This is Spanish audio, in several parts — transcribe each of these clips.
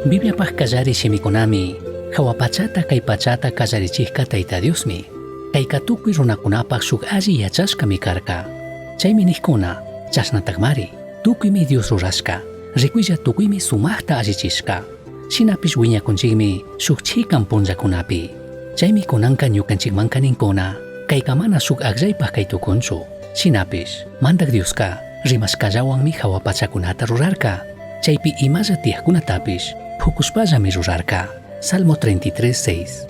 Bibliapaj kallari shimikunami hawapachata kay pachata kallarichijka Tayta Diosmi kayka tukuy runakunapaj shuk alli yachashkami karka. Chaymi nikkuna chashnataqmari tukuymi Dios rurashka, rikuylla tukuymi sumaqta allichishka, shinapish wiñakunchikmi shuk chikan punllakunapi. Chaymi kunanka ñukanchikmanka ninkuna kayka mana shuk aqllaypaj kay tukunchu, shinapish mantak Dioska rimashkallawanmi hawapachakunata rurarka, chaypi imalla tiyaqkunatapish hukushpallami rurarka. Salmo 33:6.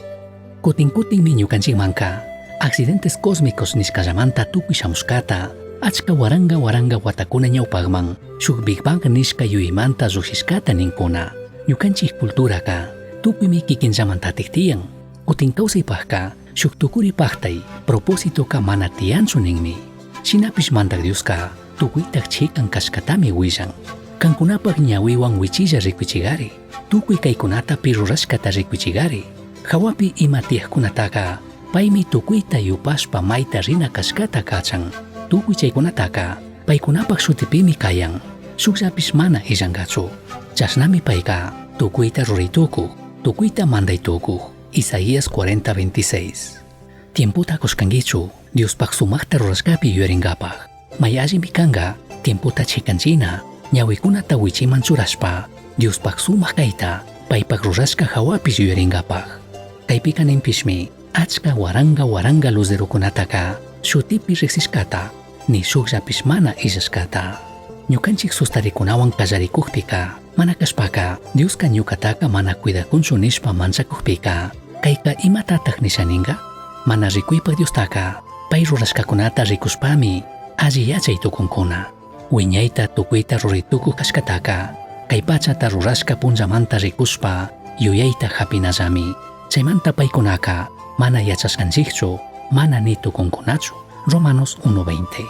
Kutin-kutinmi ñukanchikmanka accidentes cósmicos nishkallamanta tukuy shamushkata, achka waranga watakuna ñawpaqman shuk Big Bang nishka yuymanta llushishkata ninkuna. Ñukanchik culturaka tukuymi kikinllamanta tiyan, kutin kawsaypajka shuk tukuripaqtay propósitoka mana tiyanchu ninmi. Shinapish mantak Dioska tukuytak chikan kashkatami willan, kankunapaq ñawiwan wichilla rikuchigari, tukuy kaykunata pirurashkata rikuchigari. Hawapi ima tiyaqkunataqa paymi tukuyta yupashpa mayta rina kashkata kachan, tukuy chaykunataqa paykunapaq shutipimi kayan, shukllapish mana illangachu. Chashnami payka tukuyta ruraytukuq, tukuyta mandaytukuq. Isaías 40:26. Tiemputa kushkankichu Diospaq sumaqta rurashkapi yuyaringapaq, may allimi kanqa tiemputa chikanchina ñawikunata wichiman churashpa Diospaq sumaq kayta paypaq rurashka hawapish yuyaringapaq. Kaypika ninpishmi achka waranga luzerukunataqa shutipi riqsishkata ni shukllapish mana illashkata. Ñukanchik sustarikunawan kallarikuqpika mana kashpaka Dioska ñukataqa mana cuidakunchu nishpa manchakuqpika kayka imatataq nishaninqa. Mana rikuypaq Diostaqa pay rurashkakunata rikushpami alli yachay tukunkuna. Wiñayta tukuyta ruraytukuq kashkataqa kay pachata rurashka punchamanta rikushpa yuyayta hapinallami. Chaymanta paykunaqa mana yachashkanchikchu, mana ni tukunkunachu. Romanos 1:20.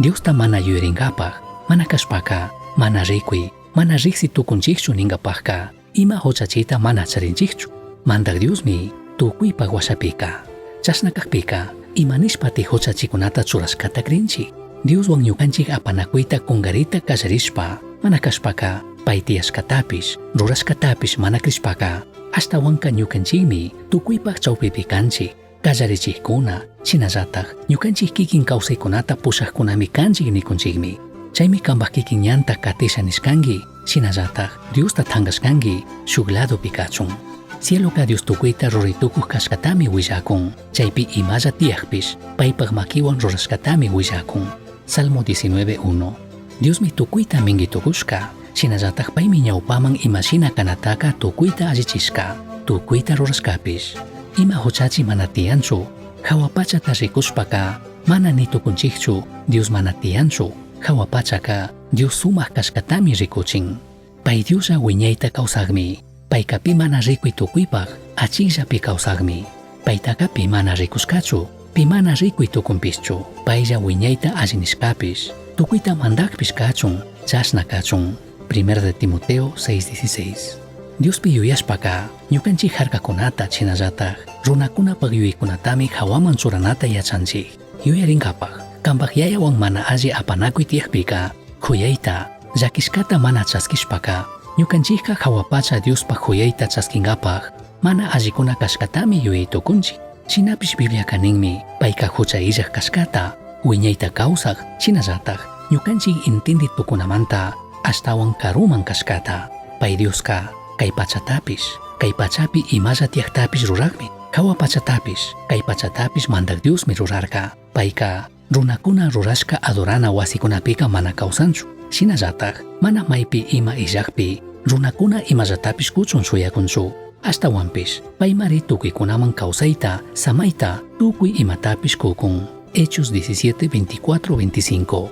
Diosta mana yuyaringapaq, mana kashpaka, mana rikuy, mana riqsi tukunchikchu ninkapaqqa ima huchachita mana charinchikchu. Mantak Diosmi tukuypaq washapika. Chashna kaqpika imanishpati huchachikunata churashkata krinchik. Dioswan ñukanchik apanakuyta kungarita kallarishpa, mana kashpaka pay tiyashkatapish, rurashkatapish mana krishpaka ashtawanka ñukanchikmi tukuypaq chawpipi kanchik, kallarichikkuna, shinallataj ñukanchik kikin kawsaykunata pushaqkunami kanchik nikunchikmi. Chaymi kanpaq kikin ñanta katisha nishkanki, shinallataj Diosta thanqashkanki shuk ladopi kachun. Cieloka Dios tukuyta ruraytukuq kashkatami willakun, chaypi imalla tiyaqpish paypaq makiwan rurashkatami willakun. Salmo 19:1. Diosmi tukuyta minqitukushka, shinallataj paymi ñawpaman imashina kanataqa tukuyta allichishka, tukuyta rurashkapish. Ima huchachi mana tiyanchu, hawapachata rikushpaka mana ni tukunchikchu Dios mana tiyanchu, hawapachaka Dios sumaq kashkatami rikuchin. Pay Diosa wiñayta kawsaqmi, paykapi mana rikuy tukuypaq achikllapi kawsaqmi. Paytaqa pi mana rikushkachu, pi mana rikuy tukunpischu. Paylla wiñayta allinishkapish, tukuyta mandaqpish kachun, chashna kachun. 1 de Timoteo 6:16. Diospi yuyashpaka ñukanchik harkakunata chinallataj runakunapaq yuyaykunatami hawaman churanata yachanchik. Yuyarinkapaq kanpaq yayawan mana alli apanakuy tiyaqpika khuyayta, llakishkata mana chaskishpaka ñukanchikqa hawapacha Diospaq khuyayta chaskinkapaq mana allikuna kashkatami yuyaytukunchik. Shinapish Bibliaqa ninmi payqa huchayllaq kashkata wiñayta kawsaq, shinallataj ñukanchik intenditukunamanta ashtawan karuman kashkata. Pay Dioska kay pachatapish, kay pachapi imalla tiyaqtapish ruraqmi, hawapachatapish, kay pachatapish mantak Diosmi rurarqa. Payqa runakuna rurashka adorana wasikunapika mana kawsanchu, shinallataj mana maypi ima illaqpi runakuna imallatapish kuchun suyakunchu. Ashtawanpish paymari tukuykunaman kawsayta, samayta, tukuy imatapish kukun. Hechos 17:24-25.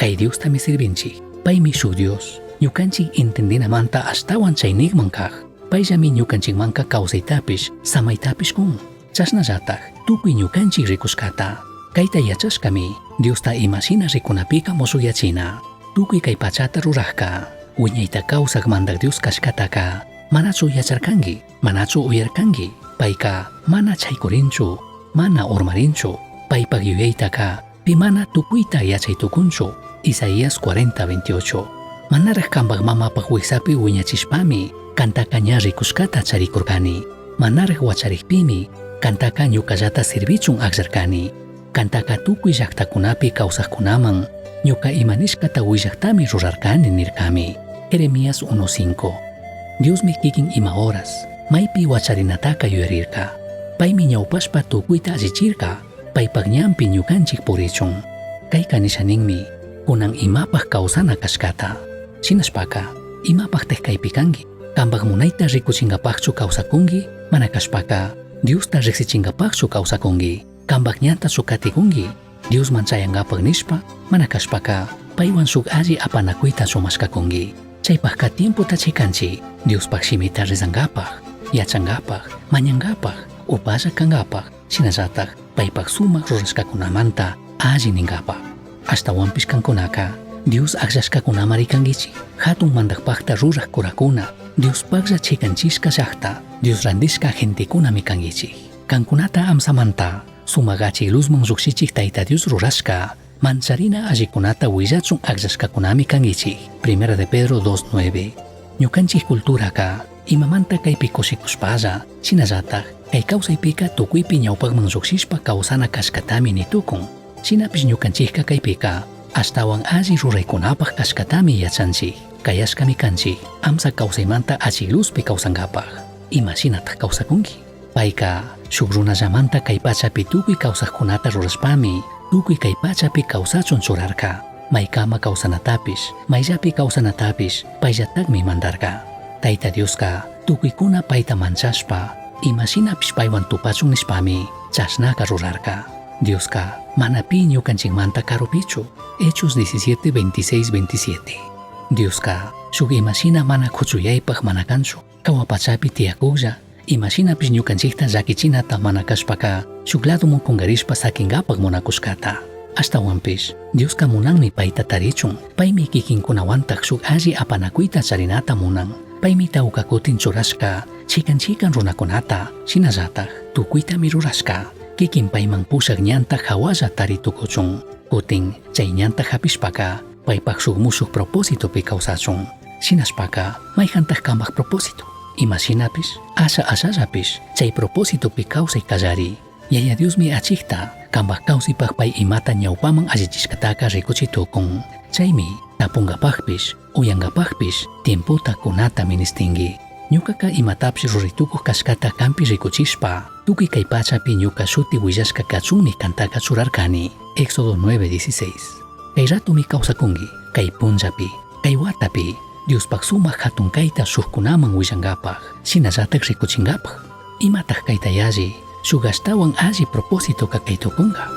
Kay Diostami sirvinchik, paymi shuk Dios, ñukanchik entendinamanta ashtawan chaynigman kaq. Payllami ñukanchikmanka kawsaytapish, samaytapish kun. Chashnallataj tukuy ñukanchik rikushkata. Kayta yachashkami Diosta imashina rikunapika musukyachina. Tukuy kay pachata ruraqqa, wiñayta kawsaq mantak Dios kashkataqa manachu yacharkanki, manachu uyarkanki. Payqa mana chaykurinchu, mana urmarinchu. Paypaq yuyaytaqa pi mana tukuyta yachaytukunchu. Isaías 40:28. Manaraq kanpaq mamapaq wiksapi wiñachishpami kantaka ña rikushkata charikurkani. Manaraq wacharikpimi kantaka ñukallata servichun aqllarkani. Kantaka tukuy llaqtakunapi kawsaqkunaman ñuka imanishkata willaqtami rurarkani nirkami. Jeremías 1:5. Diosmi kikin ima horas maypi wacharinataka yuyarirka. Paymi ñawpashpa tukuyta allichirka. Paypak ñanpi ñukanchik purichun. Kayka nishaninmi kunan imapaq kawsana kashkata. Shinashpaka imapaqtaq kaypi kanki. Kanpak munayta rikuchinkapaqchu kawsakunki, mana kashpaka Diosta riqsichinkapaqchu kawsakunki. Kanpak ñanta sukatikunki Diosman chayankapaq nishpa, mana kashpaka paywan shuk alli apanakuyta sumashkakunki. Chaypaqqa tiemputa chikanchik Diospaq shimita rizankapaq, yachankapaq, mañankapaq, upalla kankapaq, shinallataq paypaq sumaq rurashkakunamanta alli ninkapaq. Ashtawanpish kankunaka Dios aqllashkakunama rikankichik. Hatun mandaqpaqta ruraq kurakuna Diospaqlla chikanchishka llaqta, Dios randishka gentekunami kankichik. Kankunata amsamanta sumaqachik luzman llukshichik Tayta Dios rurashka, mancharina allikunata willachun aqllashkakunami kankichik. Primera de Pedro 2:9. Ñukanchik culturaka imamanta kaypi kushikushpalla, shinallataq kay kawsaypika tukuypi ñawpaqman llukshishpa kawsana kashkatami nitukun. Shinapish ñukanchikka kaypika ashtawan alli ruraykunapaq kashkatami yachanchik. Kayashkami kanchik amsa kawsaymanta achikluzpi kawsankapaq. Imashinataq kawsakunki. Payka shuk runallamanta kay pachapi tukuy kawsaqkunata rurashpami tukuy kay pachapi kawsachun churarka. Maykama kawsanatapish, mayllapi kawsanatapish payllataqmi mandarka. Tayta Dioska tukuykuna payta manchashpa imashinapish paywan tupachun nishpami chashnaka rurarka. Dioska mana pi ñukanchikmanta karupichu. Hechos 17:26-27. Dioska shuk imashina mana kuchuyaypaq mana kanchu. Kawapachapi tiyakuklla imashinapish ñukanchikta llakichinata mana kashpaka shuk ladomun kungarishpa sakinkapaq munakushkata. Ashtawanpish Dioska munanmi payta tarichun. Paymi kikinkunawantaq shuk alli apanakuyta charinata munan. Paymi tawka kutin churashka chikan runakunata, shinallataq tukuytami rurashka. Kikin payman pushaq ñanta hawalla taritukuchun. Kutin chay ñanta hapishpaka paypaq shuk mushuk propósitopi kawsachun. Shinashpaka mayjantaq kanpaq propósito. Imashinapish ashallapish chay propósitopi kawsay kallari. Yaya Diosmi achikta kanpaq kawsaypaq pay imata ñawpaman allichishkataka rikuchitukun. Chaymi tapunkapaqpish uyankapaqpish tiemputa kunata ministinki. Ñukaka imatapish ruritukuq kashkata kanpi rikuchishpa tukuy kay pachapi ñuka shuti willashka kachunmi kantaka churarkani. Éxodo 9:16. Kay ratumi kawsakunki kay punllapi, kay watapi Diospaq sumaq hatun kayta shukkunaman willankapaq, shinallataq rikuchinkapaq. Imataq kayta yalli shuk ashtawan alli propósitoqa kaytukunqa.